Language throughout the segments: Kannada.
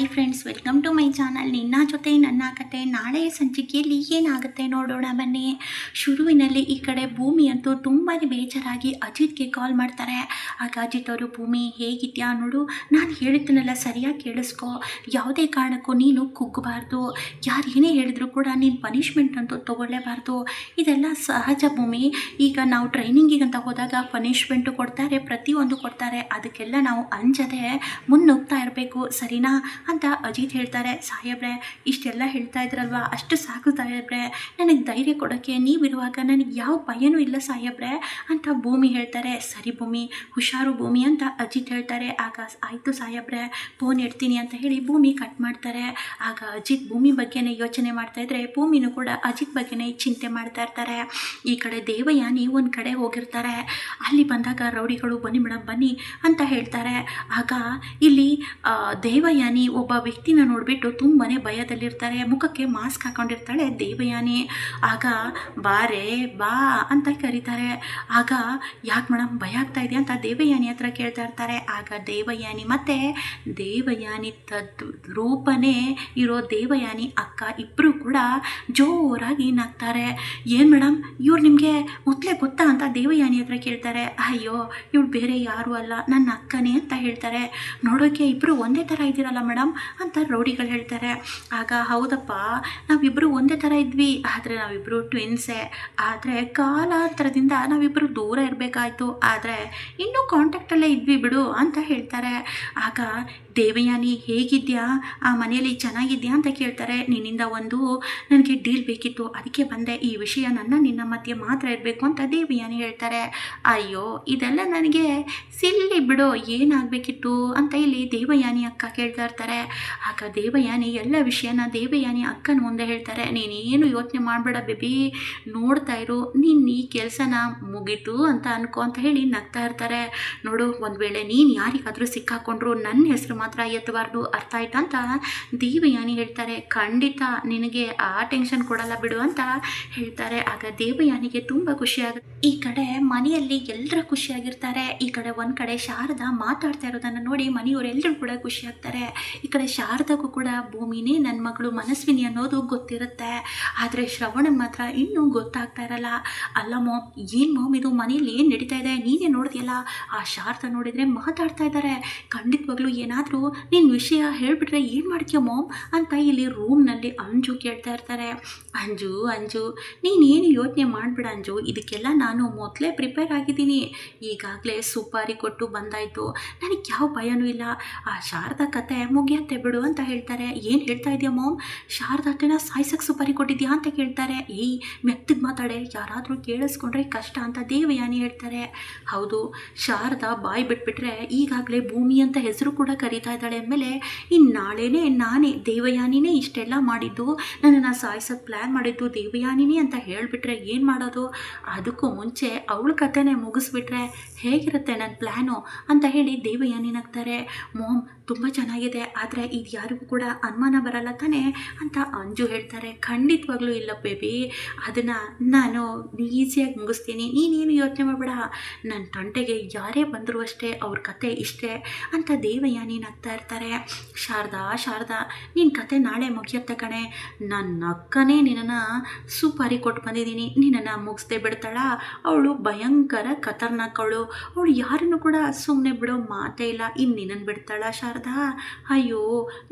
Hi friends, welcome to my channel. ನಿನ್ನ ಜೊತೆ ನನ್ನ ಕತೆ. ನಾಳೆ ಸಂಚಿಕೆಯಲ್ಲಿ ಏನಾಗುತ್ತೆ ನೋಡೋಣ ಬನ್ನಿ. ಶುರುವಿನಲ್ಲಿ ಈ ಕಡೆ ಭೂಮಿ ಅಂತೂ ತುಂಬಾ ಬೇಜಾರಾಗಿ ಅಜಿತ್ಗೆ ಕಾಲ್ ಮಾಡ್ತಾರೆ. ಆಗ ಅಜಿತ್ ಅವರು, ಭೂಮಿ ಹೇಗಿದ್ಯಾ ನೋಡು, ನಾನು ಹೇಳಿದ್ದನ್ನೆಲ್ಲ ಸರಿಯಾಗಿ ಕೇಳಿಸ್ಕೊ, ಯಾವುದೇ ಕಾರಣಕ್ಕೂ ನೀನು ಕುಗ್ಗಬಾರ್ದು, ಯಾರು ಏನೇ ಹೇಳಿದ್ರು ಕೂಡ ನೀನು ಪನಿಷ್ಮೆಂಟ್ ಅಂತೂ ತೊಗೊಳ್ಳೇಬಾರ್ದು, ಇದೆಲ್ಲ ಸಹಜ ಭೂಮಿ. ಈಗ ನಾವು ಟ್ರೈನಿಂಗಿಗೆ ಅಂತ ಹೋದಾಗ ಪನಿಷ್ಮೆಂಟು ಕೊಡ್ತಾರೆ, ಪ್ರತಿಯೊಂದು ಕೊಡ್ತಾರೆ, ಅದಕ್ಕೆಲ್ಲ ನಾವು ಅಂಜದೆ ಮುನ್ನುಗ್ತಾ ಇರಬೇಕು, ಸರಿನಾ ಅಂತ ಅಜಿತ್ ಹೇಳ್ತಾರೆ. ಸಾಹೇಬ್ರೆ, ಇಷ್ಟೆಲ್ಲ ಹೇಳ್ತಾ ಇದ್ರಲ್ವ, ಅಷ್ಟು ಸಾಕು ಸಾಹೇಬ್ರೆ, ನನಗೆ ಧೈರ್ಯ ಕೊಡೋಕ್ಕೆ ನೀವಿರುವಾಗ ನನಗೆ ಯಾವ ಭಯನೂ ಇಲ್ಲ ಸಾಹೇಬ್ರೆ ಅಂತ ಭೂಮಿ ಹೇಳ್ತಾರೆ. ಸರಿ ಭೂಮಿ, ಹುಷಾರು ಭೂಮಿ ಅಂತ ಅಜಿತ್ ಹೇಳ್ತಾರೆ. ಆಗ ಆಯಿತು ಸಾಹೇಬ್ರೆ, ಫೋನ್ ಇಡ್ತೀನಿ ಅಂತ ಹೇಳಿ ಭೂಮಿ ಕಟ್ ಮಾಡ್ತಾರೆ. ಆಗ ಅಜಿತ್ ಭೂಮಿ ಬಗ್ಗೆನೇ ಯೋಚನೆ ಮಾಡ್ತಾ ಇದ್ರೆ, ಭೂಮಿನೂ ಕೂಡ ಅಜಿತ್ ಬಗ್ಗೆನೇ ಚಿಂತೆ ಮಾಡ್ತಾ ಇರ್ತಾರೆ. ಈ ಕಡೆ ದೇವಯಾನಿ ಒಂದು ಕಡೆ ಹೋಗಿರ್ತಾರೆ. ಅಲ್ಲಿ ಬಂದಾಗ ರೌಡಿಗಳು ಬನ್ನಿ ಮೇಡಮ್ ಬನ್ನಿ ಅಂತ ಹೇಳ್ತಾರೆ. ಆಗ ಇಲ್ಲಿ ದೇವಯಾನಿ ಒಬ್ಬ ವ್ಯಕ್ತಿನ ನೋಡಿಬಿಟ್ಟು ತುಂಬಾ ಭಯದಲ್ಲಿರ್ತಾರೆ. ಮುಖಕ್ಕೆ ಮಾಸ್ಕ್ ಹಾಕೊಂಡಿರ್ತಾಳೆ ದೇವಯಾನಿ. ಆಗ ಬಾರೆ ಬಾ ಅಂತ ಕರೀತಾರೆ. ಆಗ ಯಾಕೆ ಮೇಡಮ್ ಭಯ ಆಗ್ತಾ ಇದೆಯಾ ಅಂತ ದೇವಯಾನಿ ಹತ್ರ ಕೇಳ್ತಾ ಇರ್ತಾರೆ. ಆಗ ದೇವಯಾನಿ ಮತ್ತು ದೇವಯಾನಿ ರೂಪನೇ ಇರೋ ದೇವಯಾನಿ ಅಕ್ಕ ಇಬ್ಬರು ಕೂಡ ಜೋರಾಗಿ ನಗ್ತಾರೆ. ಏನು ಮೇಡಮ್, ಇವ್ರು ನಿಮಗೆ ಮೊದಲೇ ಗೊತ್ತಾ ಅಂತ ದೇವಯಾನಿ ಹತ್ರ ಕೇಳ್ತಾರೆ. ಅಯ್ಯೋ, ಇವ್ರು ಬೇರೆ ಯಾರೂ ಅಲ್ಲ, ನನ್ನ ಅಕ್ಕನೇ ಅಂತ ಹೇಳ್ತಾರೆ. ನೋಡೋಕ್ಕೆ ಇಬ್ಬರು ಒಂದೇ ಥರ ಇದ್ದೀರಲ್ಲ ಮೇಡಮ್ ಅಂತ ರೌಡಿಗಳು ಹೇಳ್ತಾರೆ. ಆಗ ಹೌದಪ್ಪ, ನಾವಿಬ್ಬರು ಒಂದೇ ಥರ ಇದ್ವಿ, ಆದರೆ ನಾವಿಬ್ಬರು ಟ್ವಿನ್ಸೇ, ಆದರೆ ಕಾಲಾಂತರದಿಂದ ನಾವಿಬ್ಬರು ದೂರ ಇರಬೇಕಾಯ್ತು, ಆದರೆ ಇನ್ನೂ ಕಾಂಟ್ಯಾಕ್ಟಲ್ಲೇ ಇದ್ವಿ ಬಿಡು ಅಂತ ಹೇಳ್ತಾರೆ. ಆಗ ದೇವಯಾನಿ ಹೇಗಿದ್ಯಾ, ಆ ಮನೆಯಲ್ಲಿ ಚೆನ್ನಾಗಿದ್ಯಾ ಅಂತ ಕೇಳ್ತಾರೆ. ನಿನ್ನಿಂದ ಒಂದು ನನಗೆ ಡೀಲ್ ಬೇಕಿತ್ತು, ಅದಕ್ಕೆ ಬಂದೆ, ಈ ವಿಷಯ ನಿನ್ನ ಮಧ್ಯೆ ಮಾತ್ರ ಇರಬೇಕು ಅಂತ ದೇವಯಾನಿ ಹೇಳ್ತಾರೆ. ಅಯ್ಯೋ, ಇದೆಲ್ಲ ನನಗೆ ಸಿಲ್ಲಿ ಬಿಡು, ಏನಾಗಬೇಕಿತ್ತು ಅಂತ ಇಲ್ಲಿ ದೇವಯಾನಿ ಅಕ್ಕ ಕೇಳ್ತಾ ಇರ್ತಾರೆ. ಆಗ ದೇವಯಾನಿ ಎಲ್ಲ ವಿಷಯನ ದೇವಯಾನಿ ಅಕ್ಕನ ಮುಂದೆ ಹೇಳ್ತಾರೆ. ನೀನೇನು ಯೋಚನೆ ಮಾಡಬೇಡ ಬೇಬಿ, ನೋಡ್ತಾ ಇರು, ನೀನು ಈ ಕೆಲಸನ ಮುಗೀತು ಅಂತ ಅನ್ಕೋ ಅಂತ ಹೇಳಿ ನಗ್ತಾ ಇರ್ತಾರೆ. ನೋಡು, ಒಂದು ವೇಳೆ ನೀನು ಯಾರಿಗಾದರೂ ಸಿಕ್ಕಾಕೊಂಡ್ರು ನನ್ನ ಹೆಸರು ಮಾತ್ರ ಎತ್ತಬಾರ್ದು, ಅರ್ಥ ಆಯ್ತಾ ಅಂತ ದೇವಯಾನಿ ಹೇಳ್ತಾರೆ. ಖಂಡಿತ ನಿನಗೆ ಆ ಟೆನ್ಷನ್ ಕೊಡಲ್ಲ ಬಿಡು ಅಂತ ಹೇಳ್ತಾರೆ. ಆಗ ದೇವಯಾನಿಗೆ ತುಂಬ ಖುಷಿಯಾಗುತ್ತೆ. ಈ ಕಡೆ ಮನೆಯಲ್ಲಿ ಎಲ್ಲರೂ ಖುಷಿಯಾಗಿರ್ತಾರೆ. ಈ ಕಡೆ ಒಂದು ಕಡೆ ಶಾರದಾ ಮಾತಾಡ್ತಾ ಇರೋದನ್ನು ನೋಡಿ ಮನೆಯವರೆಲ್ಲರೂ ಕೂಡ ಖುಷಿ ಆಗ್ತಾರೆ. ಈ ಕಡೆ ಶಾರದಾಗೂ ಕೂಡ ಭೂಮಿನೇ ನನ್ನ ಮಗಳು ಮನಸ್ವಿನಿ ಅನ್ನೋದು ಗೊತ್ತಿರುತ್ತೆ, ಆದರೆ ಶ್ರವಣನ್ ಮಾತ್ರ ಇನ್ನೂ ಗೊತ್ತಾಗ್ತಾ ಇರಲ್ಲ. ಅಲ್ಲ ಮಾಮ್, ಏನು ಮಾಮ್ ಇದು ಮನೇಲಿ ಏನು ನಡೀತಾ ಇದೆ, ನೀನೇ ನೋಡಿದೆಯಲ್ಲ, ಆ ಶಾರದಾ ನೋಡಿದರೆ ಮಾತಾಡ್ತಾ ಇದ್ದಾರೆ, ಖಂಡಿತವಾಗ್ಲೂ ಏನಾದರೂ ನಿನ್ನ ವಿಷಯ ಹೇಳಿಬಿಟ್ರೆ ಏನು ಮಾಡ್ತೀಯ ಮಾಮ್ ಅಂತ ಇಲ್ಲಿ ರೂಮ್ನಲ್ಲಿ ಅಂಜು ಕೇಳ್ತಾ ಇರ್ತಾರೆ. ಅಂಜು ನೀನೇನು ಯೋಚನೆ ಮಾಡಿಬಿಡ ಅಂಜು, ಇದಕ್ಕೆಲ್ಲ ನಾನು ಮೊದಲೇ ಪ್ರಿಪೇರ್ ಆಗಿದ್ದೀನಿ, ಈಗಾಗಲೇ ಸುಪಾರಿ ಕೊಟ್ಟು ಬಂದಾಯಿತು, ನನಗೆ ಯಾವ ಭಯನೂ ಇಲ್ಲ, ಆ ಶಾರದಾ ಕತೆ ಮುಗಿಯತ್ತೆ ಬಿಡು ಅಂತ ಹೇಳ್ತಾರೆ. ಏನು ಹೇಳ್ತಾ ಇದೆಯಾ ಮಾಮ್, ಶಾರದಾಟನ ಸಾಯ್ಸಕ್ಕೆ ಸುಪಾರಿ ಕೊಟ್ಟಿದ್ಯಾ ಅಂತ ಕೇಳ್ತಾರೆ. ಏಯ್ ಮೆತ್ತಗೆ ಮಾತಾಡೆ, ಯಾರಾದರೂ ಕೇಳಿಸ್ಕೊಂಡ್ರೆ ಕಷ್ಟ ಅಂತ ದೇವಯಾನಿ ಹೇಳ್ತಾರೆ. ಹೌದು, ಶಾರದಾ ಬಾಯಿ ಬಿಟ್ಬಿಟ್ರೆ ಈಗಾಗಲೇ ಭೂಮಿ ಅಂತ ಹೆಸರು ಕೂಡ ಕರೀತಾ ಇದ್ದಾಳೆ ಅಂದಮೇಲೆ ಇನ್ನು ನಾಳೆನೇ ನಾನೇ ದೇವಯಾನಿನೇ ಇಷ್ಟೆಲ್ಲ ಮಾಡಿದ್ದು, ನನ್ನನ್ನು ಸಾಯ್ಸೋಕ್ಕೆ ಪ್ಲ್ಯಾನ್ ಮಾಡಿದ್ದು ದೇವಯಾನಿನೇ ಅಂತ ಹೇಳಿಬಿಟ್ರೆ ಏನು ಮಾಡೋದು, ಅದಕ್ಕೂ ಮುಂಚೆ ಅವಳ ಕತೆನೇ ಮುಗಿಸ್ಬಿಟ್ರೆ ಹೇಗಿರುತ್ತೆ ನನ್ನ ಪ್ಲ್ಯಾನು ಅಂತ ಹೇಳಿ ದೇವಯಾನಿ ನಗ್ತಾರೆ. ಮಾಮ್ ತುಂಬ ಚೆನ್ನಾಗಿದೆ, ಆದರೆ ಇದು ಯಾರಿಗೂ ಕೂಡ ಅನುಮಾನ ಬರಲ್ಲ ತಾನೇ ಅಂತ ಅಂಜು ಹೇಳ್ತಾರೆ. ಖಂಡಿತವಾಗ್ಲೂ ಇಲ್ಲ ಬೇಬಿ, ಅದನ್ನು ನಾನು ಈಸಿಯಾಗಿ ಮುಗಿಸ್ತೀನಿ, ನೀನೇನು ಯೋಚನೆ ಮಾಡಬೇಡ, ನನ್ನ ತಂಟೆಗೆ ಯಾರೇ ಬಂದರೂ ಅಷ್ಟೇ ಅವ್ರ ಕತೆ ಇಷ್ಟೇ ಅಂತ ದೇವಯಾನಿ ನಗ್ತಾ ಇರ್ತಾರೆ. ಶಾರದಾ ನಿನ್ನ ಕತೆ ನಾಳೆ ಮುಗಿಯತ್ತೆ ಕಣೆ, ನನ್ನ ಅಕ್ಕನೇ ನಿನ್ನನ್ನು ಸುಪಾರಿ ಕೊಟ್ಟು ಬಂದಿದ್ದೀನಿ, ನಿನ್ನನ್ನು ಮುಗಿಸ್ದೆ ಬಿಡ್ತಾಳ, ಅವಳು ಭಯಂಕರ ಖತರ್ನಾಕ್, ಅವಳು ಯಾರನ್ನು ಕೂಡ ಸುಮ್ಮನೆ ಬಿಡೋ ಮಾತೇ ಇಲ್ಲ, ಇನ್ನು ನಿನ್ನನ್ನು ಬಿಡ್ತಾಳ ಶಾರದಾ? ಅಯ್ಯೋ,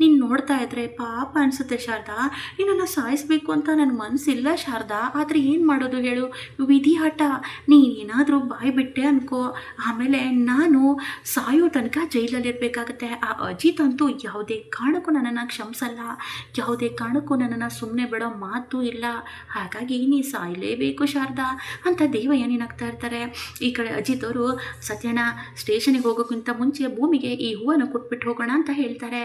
ನೀನು ನೋಡ್ತಾ ಇದ್ರೆ ಪಾಪ ಅನಿಸುತ್ತೆ ಶಾರದಾ, ನಿನ್ನನ್ನು ಸಾಯಿಸಬೇಕು ಅಂತ ನನ್ನ ಮನಸ್ಸಿಲ್ಲ ಶಾರದಾ, ಆದರೆ ಏನು ಮಾಡೋದು ಹೇಳು, ವಿಧಿ ಆಟ, ನೀನೇನಾದರೂ ಬಾಯಿ ಬಿಟ್ಟೆ ಅನ್ಕೋ, ಆಮೇಲೆ ನಾನು ಸಾಯೋ ತನಕ ಜೈಲಲ್ಲಿರಬೇಕಾಗತ್ತೆ. ಆ ಅಜಿತ್ ಅಂತೂ ಯಾವುದೇ ಕಾರಣಕ್ಕೂ ನನ್ನನ್ನು ಕ್ಷಮಿಸಲ್ಲ, ಯಾವುದೇ ಕಾರಣಕ್ಕೂ ನನ್ನನ್ನು ಸುಮ್ಮನೆ ಬಿಡೋ ಮಾತು ಇಲ್ಲ, ಹಾಗಾಗಿ ನೀ ಸಾಯಲೇಬೇಕು ಶಾರದಾ ಅಂತ ದೇವಯಾನಿ ನಗ್ತಾ ಇರ್ತಾರೆ. ಈ ಕಡೆ ಅಜಿತ್ ಅವರು, ಸತ್ಯಣ್ಣ ಸ್ಟೇಷನಿಗೆ ಹೋಗೋಕ್ಕಿಂತ ಮುಂಚೆ ಭೂಮಿಗೆ ಈ ಹೂವನ್ನು ಕೊಟ್ಬಿಟ್ಟು ಹೋಗೋಣ ಅಂತ ಹೇಳ್ತಾರೆ.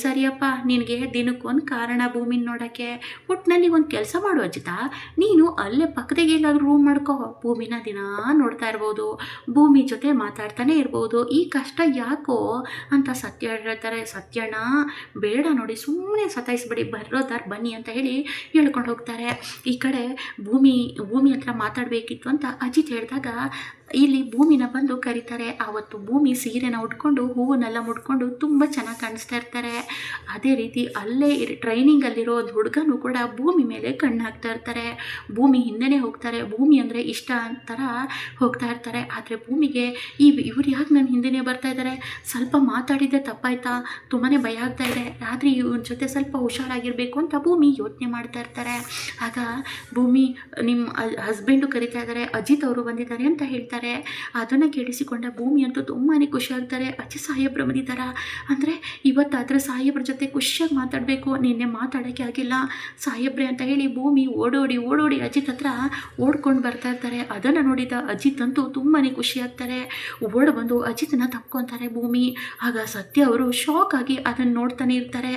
ಸರಿಯಪ್ಪ, ನಿನಗೆ ದಿನಕ್ಕೊಂದು ಕಾರಣ ಭೂಮಿನ ನೋಡೋಕ್ಕೆ, ಒಟ್ಟಿನಲ್ಲಿ ಒಂದು ಕೆಲಸ ಮಾಡು ಅಜಿತಾ, ನೀನು ಅಲ್ಲೇ ಪಕ್ಕದಾಗೆ ಎಲ್ಲಾದರೂ ರೂಮ್ ಮಾಡ್ಕೋ, ಭೂಮಿನ ದಿನ ನೋಡ್ತಾ ಇರ್ಬೋದು, ಭೂಮಿ ಜೊತೆ ಮಾತಾಡ್ತಾನೆ ಇರ್ಬೋದು, ಈ ಕಷ್ಟ ಯಾಕೋ ಅಂತ ಸತ್ಯ ಹೇಳ್ತಾರೆ. ಸತ್ಯಣ್ಣ ಬೇಡ ನೋಡಿ, ಸುಮ್ಮನೆ ಸತಾಯಿಸ್ಬಿಡಿ, ಬರೋದಾರ್ ಬನ್ನಿ ಅಂತ ಹೇಳಿ ಹೇಳ್ಕೊಂಡು ಹೋಗ್ತಾರೆ. ಈ ಕಡೆ ಭೂಮಿ ಹತ್ರ ಮಾತಾಡಬೇಕಿತ್ತು ಅಂತ ಅಜಿತ್ ಹೇಳಿದಾಗ ಇಲ್ಲಿ ಭೂಮಿನ ಬಂದು ಕರೀತಾರೆ. ಆವತ್ತು ಭೂಮಿ ಸೀರೆನ ಉಟ್ಕೊಂಡು ಹೂವನ್ನೆಲ್ಲ ಮುಡ್ಕೊಂಡು ತುಂಬ ಚೆನ್ನಾಗಿ ಕಾಣಿಸ್ತಾ ಇರ್ತಾರೆ. ಅದೇ ರೀತಿ ಅಲ್ಲೇ ಟ್ರೈನಿಂಗಲ್ಲಿರೋ ಹುಡುಗನೂ ಕೂಡ ಭೂಮಿ ಮೇಲೆ ಕಣ್ಣು ಹಾಕ್ತಾ ಇರ್ತಾರೆ. ಭೂಮಿ ಹಿಂದೆನೇ ಹೋಗ್ತಾರೆ. ಭೂಮಿ ಅಂದರೆ ಇಷ್ಟ ಥರ ಹೋಗ್ತಾ ಇರ್ತಾರೆ. ಆದರೆ ಭೂಮಿಗೆ ಇವ್ರು ಯಾಕೆ ನನ್ನ ಹಿಂದೆನೇ ಬರ್ತಾ ಇದ್ದಾರೆ, ಸ್ವಲ್ಪ ಮಾತಾಡಿದ್ದೆ ತಪ್ಪಾಯ್ತಾ, ತುಂಬಾ ಭಯ ಆಗ್ತಾ ಇದೆ, ಆದರೆ ಇವ್ರ ಜೊತೆ ಸ್ವಲ್ಪ ಹುಷಾರಾಗಿರಬೇಕು ಅಂತ ಭೂಮಿ ಯೋಚನೆ ಮಾಡ್ತಾ ಇರ್ತಾರೆ. ಆಗ ಭೂಮಿ ನಿಮ್ಮ ಹಸ್ಬೆಂಡು ಕರಿತಾ ಇದ್ದಾರೆ, ಅಜಿತ್ ಅವರು ಬಂದಿದ್ದಾರೆ ಅಂತ ಹೇಳ್ತಾರೆ. ಅದನ್ನು ಕೇಳಿಸಿಕೊಂಡ ಭೂಮಿ ಅಂತೂ ತುಂಬಾ ಖುಷಿ ಆಗ್ತಾರೆ. ಅಜಿತ್ ಸಾಹೇಬ್ರು ಬಂದಿದ್ದಾರ ಅಂದರೆ ಇವತ್ತಾದರೆ ಸಾಹೇಬ್ರ ಜೊತೆ ಖುಷಿಯಾಗಿ ಮಾತಾಡಬೇಕು, ನಿನ್ನೆ ಮಾತಾಡೋಕ್ಕೆ ಆಗಿಲ್ಲ ಸಾಹೇಬ್ರೆ ಅಂತ ಹೇಳಿ ಭೂಮಿ ಓಡೋಡಿ ಅಜಿತ್ ಹತ್ರ ಓಡ್ಕೊಂಡು ಬರ್ತಾ ಇರ್ತಾರೆ. ಅದನ್ನು ನೋಡಿದ ಅಜಿತ್ ಅಂತೂ ತುಂಬಾ ಖುಷಿ ಆಗ್ತಾರೆ. ಓಡ್ ಬಂದು ಅಜಿತನ ತಪ್ಕೊತಾರೆ ಭೂಮಿ. ಆಗ ಸತ್ಯ ಅವರು ಶಾಕ್ ಆಗಿ ಅದನ್ನು ನೋಡ್ತಾನೆ ಇರ್ತಾರೆ.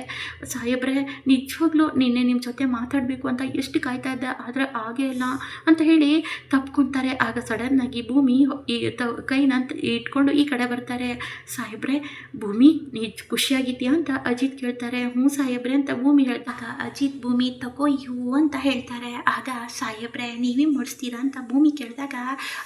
ಸಾಹೇಬ್ರೆ ನಿಜವಾಗ್ಲೂ ನಿನ್ನೆ ನಿಮ್ಮ ಜೊತೆ ಮಾತಾಡಬೇಕು ಅಂತ ಎಷ್ಟು ಕಾಯ್ತಾ ಇದ್ದೆ, ಆದರೆ ಆಗೇ ಇಲ್ಲ ಅಂತ ಹೇಳಿ ತಪ್ಕೊತಾರೆ. ಆಗ ಸಡನ್ನಾಗಿ ಭೂಮಿ ಕೈನ ಇಟ್ಕೊಂಡು ಈ ಕಡೆ ಬರ್ತಾರೆ. ಸಾಹೇಬ್ರೆ ಭೂಮಿ ನೀ ಖುಷಿಯಾಗಿದ್ಯಾ ಅಂತ ಅಜಿತ್ ಕೇಳ್ತಾರೆ. ಹ್ಞೂ ಸಾಹೇಬ್ರೆ ಅಂತ ಭೂಮಿ ಹೇಳ್ದಾಗ ಅಜಿತ್ ಭೂಮಿ ತಗೋ ಇವು ಅಂತ ಹೇಳ್ತಾರೆ. ಆಗ ಸಾಹೇಬ್ರೆ ನೀವೇ ಮುಡಿಸ್ತೀರಾ ಅಂತ ಭೂಮಿ ಕೇಳಿದಾಗ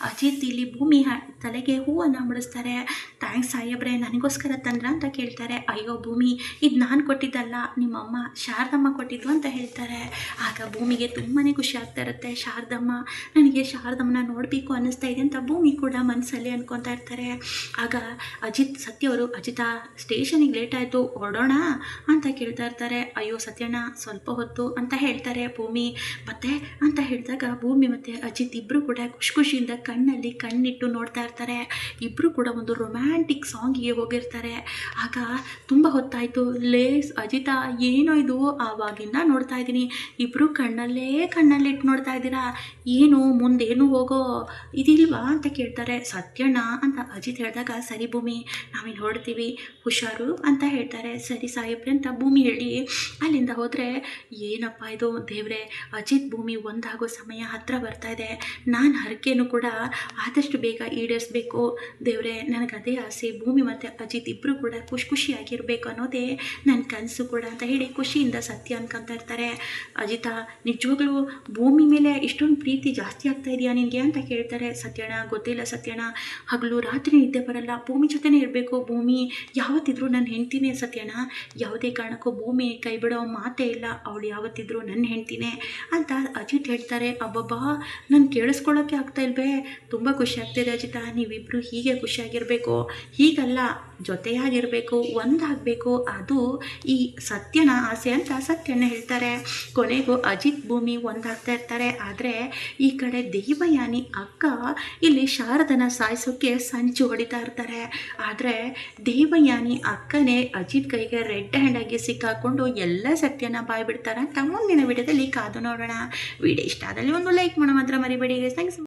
ಅಜಿತ್ ಇಲ್ಲಿ ಭೂಮಿ ತಲೆಗೆ ಹೂವನ್ನು ಮುಡಿಸ್ತಾರೆ. ಥ್ಯಾಂಕ್ಸ್ ಸಾಹೇಬ್ರೆ, ನನಗೋಸ್ಕರ ತಂದ್ರ ಅಂತ ಕೇಳ್ತಾರೆ. ಅಯ್ಯೋ ಭೂಮಿ ಇದು ನಾನು ಕೊಟ್ಟಿದ್ದಲ್ಲ, ನಿಮ್ಮಮ್ಮ ಶಾರದಮ್ಮ ಕೊಟ್ಟಿದ್ದು ಅಂತ ಹೇಳ್ತಾರೆ. ಆಗ ಭೂಮಿಗೆ ತುಂಬಾ ಖುಷಿ ಆಗ್ತಾ ಇರುತ್ತೆ. ಶಾರದಮ್ಮ, ನನಗೆ ಶಾರದಮ್ಮನ ನೋಡಬೇಕು ಅನ್ನಿಸ್ತಾ ಇದೆ ಅಂತ ಭೂಮಿ ಕೂಡ ಮನಸ್ಸಲ್ಲಿ ಅನ್ಕೊತಾ ಇರ್ತಾರೆ. ಆಗ ಅಜಿತ್ ಸತ್ಯವರು ಅಜಿತ ಸ್ಟೇಷನಿಗೆ ಲೇಟ್ ಆಯಿತು ಹೊರಡೋಣ ಅಂತ ಕೇಳ್ತಾ ಇರ್ತಾರೆ. ಅಯ್ಯೋ ಸತ್ಯಣ್ಣ ಸ್ವಲ್ಪ ಹೊತ್ತು ಅಂತ ಹೇಳ್ತಾರೆ ಭೂಮಿ. ಮತ್ತೆ ಅಂತ ಹೇಳಿದಾಗ ಭೂಮಿ ಮತ್ತು ಅಜಿತ್ ಇಬ್ಬರು ಕೂಡ ಖುಷಿಯಿಂದ ಕಣ್ಣಲ್ಲಿ ಕಣ್ಣಿಟ್ಟು ನೋಡ್ತಾ ಇರ್ತಾರೆ. ಇಬ್ಬರು ಕೂಡ ಒಂದು ರೊಮ್ಯಾಂಟಿಕ್ ಸಾಂಗಿಗೆ ಹೋಗಿರ್ತಾರೆ. ಆಗ ತುಂಬ ಹೊತ್ತಾಯಿತು, ಅಜಿತ ಏನೋ ಇದು ಆವಾಗಿಂದ ನೋಡ್ತಾ ಇದ್ದೀನಿ, ಇಬ್ಬರು ಕಣ್ಣಲ್ಲಿಟ್ಟು ನೋಡ್ತಾ ಇದ್ದೀರಾ, ಏನು ಮುಂದೇನು ಹೋಗೋ ಇದಿಲ್ವಾ ಅಂತ ಕೇಳ್ತಾರೆ. ಸತ್ಯಣ್ಣ ಅಂತ ಅಜಿತ್ ಹೇಳಿದಾಗ ಸರಿ ಭೂಮಿ ನಾವಿಲ್ಲಿ ಹೊರಡ್ತೀವಿ ಹುಷಾರು ಅಂತ ಹೇಳ್ತಾರೆ. ಸರಿ ಸಾಹೇಬ್ರೆ ಅಂತ ಭೂಮಿ ಹೇಳಿ ಅಲ್ಲಿಂದ ಹೋದರೆ ಏನಪ್ಪ ಇದು ದೇವ್ರೆ, ಅಜಿತ್ ಭೂಮಿ ಒಂದಾಗೋ ಸಮಯ ಹತ್ತಿರ ಬರ್ತಾ ಇದೆ. ನಾನು ಹರಕೆನೂ ಕೂಡ ಆದಷ್ಟು ಬೇಗ ಈಡೇರಿಸಬೇಕು ದೇವ್ರೆ, ನನಗೆ ಅದೇ ಆಸೆ. ಭೂಮಿ ಮತ್ತು ಅಜಿತ್ ಇಬ್ಬರು ಕೂಡ ಖುಷಿಯಾಗಿರಬೇಕು ಅನ್ನೋದೇ ನನ್ನ ಕನಸು ಕೂಡ ಅಂತ ಹೇಳಿ ಖುಷಿಯಿಂದ ಸತ್ಯ ಅನ್ಕೊತ ಇರ್ತಾರೆ. ಅಜಿತ ನಿಜವಾಗ್ಲೂ ಭೂಮಿ ಮೇಲೆ ಇಷ್ಟೊಂದು ಪ್ರೀತಿ ಜಾಸ್ತಿ ಆಗ್ತಾ ಇದೆಯಾ ನಿನಗೆ ಅಂತ ಕೇಳ್ತಾರೆ. ಸತ್ಯಣ್ಣ ಗೊತ್ತಿಲ್ಲ ಸತ್ಯಣ್ಣ, ಹಗಲು ರಾತ್ರಿ ನಿದ್ದೆ ಬರಲ್ಲ, ಭೂಮಿ ಜೊತೆನೇ ಇರಬೇಕು, ಭೂಮಿ ಯಾವತ್ತಿದ್ರೂ ನನ್ನ ಹೆಂಡ್ತಿನೇ ಸತ್ಯಣ್ಣ, ಯಾವುದೇ ಕಾರಣಕ್ಕೂ ಭೂಮಿ ಕೈ ಬಿಡೋ ಮಾತೇ ಇಲ್ಲ, ಅವಳು ಯಾವತ್ತಿದ್ರೂ ನನ್ನ ಹೆಂಡ್ತಿನೇ ಅಂತ ಅಜಿತ್ ಹೇಳ್ತಾರೆ. ಅಬ್ಬಬ್ಬಾ ನಾನು ಕೇಳಿಸ್ಕೊಳ್ಳೋಕ್ಕೆ ಆಗ್ತಾ ಇಲ್ವೇ, ತುಂಬ ಖುಷಿ ಆಗ್ತಿದೆ ಅಜಿತ, ನೀವಿಬ್ಬರು ಹೀಗೆ ಖುಷಿಯಾಗಿರಬೇಕು, ಹೀಗಲ್ಲ ಜೊತೆಯಾಗಿರಬೇಕು, ಒಂದಾಗಬೇಕು, ಅದು ಈ ಸತ್ಯನ ಆಸೆ ಅಂತ ಸತ್ಯನ ಹೇಳ್ತಾರೆ. ಕೊನೆಗೂ ಅಜಿತ್ ಭೂಮಿ ಒಂದಾಗ್ತಾ ಇರ್ತಾರೆ. ಆದರೆ ಈ ಕಡೆ ದೇವಯಾನಿ ಅಕ್ಕ ಇಲ್ಲಿ ಶಾರದನ ಸಾಯಿಸೋಕ್ಕೆ ಸಂಚು ಹೊಡಿತಾ ಇರ್ತಾರೆ. ಆದರೆ ದೇವಯಾನಿ ಅಕ್ಕನೇ ಅಜಿತ್ ಕೈಗೆ ರೆಡ್ ಹ್ಯಾಂಡ್ ಆಗಿ ಸಿಕ್ಕಾಕೊಂಡು ಎಲ್ಲ ಸತ್ಯನ ಬಾಯ್ ಬಿಡ್ತಾರೆ ಅಂತ ಮುಂದಿನ ವಿಡಿಯೋದಲ್ಲಿ ಕಾದು ನೋಡೋಣ. ವಿಡಿಯೋ ಇಷ್ಟ ಆದಲ್ಲಿ ಒಂದು ಲೈಕ್ ಮಾಡೋ ಮಾತ್ರ ಮರಿಬೇಡಿ. ಥ್ಯಾಂಕ್ಸ್.